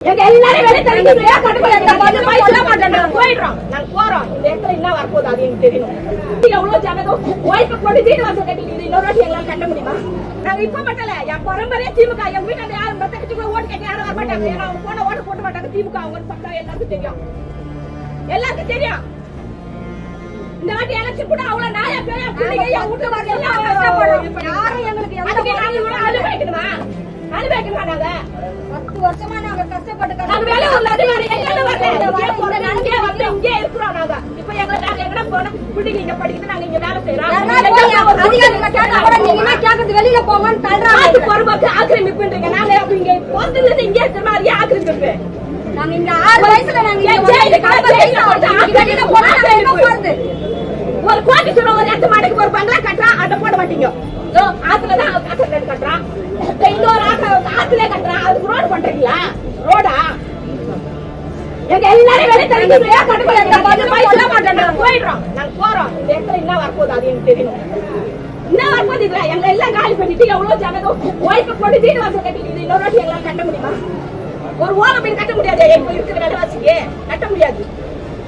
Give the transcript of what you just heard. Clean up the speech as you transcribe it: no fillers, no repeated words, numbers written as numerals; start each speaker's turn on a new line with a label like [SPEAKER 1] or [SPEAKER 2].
[SPEAKER 1] எங்க எல்லாரும் வெளிய தெரிஞ்சுக்கிறியா கடுப்புல இந்த பதில் போய் சொல்ல மாட்டேன் போயிடுறோம் நாங்க போறோம் இந்த இடத்துல என்ன வரப்போகுது அது எனக்கு தெரியணும் எவ்வளவு ஜனதம் ஒய்ஃபை போட்டு வீடு வாசல் கட்டிக்கிட்டு இன்னொரு வாட்டி எங்களால கட்ட முடியுமா நாங்க இப்ப மட்டும் என் பரம்பரையே திமுக என் வீட்டுல யாரும் மத்தடிச்சு கூட ஓட்டு கேட்க யாரும் வர மாட்டாங்க ஏன்னா அவங்க போன ஓட்டு போட்ட மாட்டாங்க திமுக அவங்க பக்கம் எல்லாருக்கும் தெரியும் இந்த வாட்டி எலெக்ஷன் கூட அவ்வளவு நாயா பேயா பிள்ளைங்க என் வீட்டு வாங்க எல்லாம் கஷ்டப்படுறோம் யாரும் எங்களுக்கு அதுக்கு நாங்க அனுபவிக்கணுமா நாங்க 10 வருஷமா நாங்க கஷ்டப்பட்டு நாங்க வேலையூர்ல அதிகாரி எங்க வரல நாங்க வந்து இங்கே இருக்கிறோம் நாங்க இப்போ நாங்க எங்கடா போறோம் பிள்ளைங்க இங்க படிக்கிட்டு நாங்க இங்க வேலை செய்றோம் அதிகாரிங்க கேட்டா நீங்க என்ன கேக்குறது வெளியில போங்கன்னு தள்ளுறாங்க அது பொறுப்பாக்கு ஆக்கிரமிப்புன்றீங்க நாங்க அப்ப இங்க போறதுல இருந்து இங்கே இருக்கிற மாதிரி ஆக்கிரமிப்பு நாங்க இங்க 6 வயசுல நாங்க இங்க வெளியில போனா எங்க போறது ஒரு கோடி சொல்ல ஒரு 8 மாடிக்கு ஒரு பங்களா கட்டறோம் அத போட மாட்டீங்க ஆத்துல தான் ஆத்துல கட்டறோம் இன்னொரு ஆத்துல கட்டறோம் அதுக்கு ரோடு பண்றீங்களா ரோடா எங்க எல்லாரும் வெளிய தெரிஞ்சுக்கிறியா கடுப்புல இந்த பதில் போய் சொல்ல மாட்டேன் போயிடுறோம் நாங்க போறோம் இந்த இடத்துல என்ன வரப்போகுது அது எனக்கு தெரியணும் என்ன வரப்போகுது இல்ல எங்க எல்லாம் காலி பண்ணிட்டு எவ்வளவு ஜனதம் ஒய்ஃபை போட்டு வீடு வாசல் கட்டிக்கிட்டு இன்னொரு வாட்டி எங்களால கட்ட முடியுமா ஒரு ஓலை போய் கட்ட முடியாது எங்க இருக்கிற விலைவாசிக்கு கட்ட முடியாது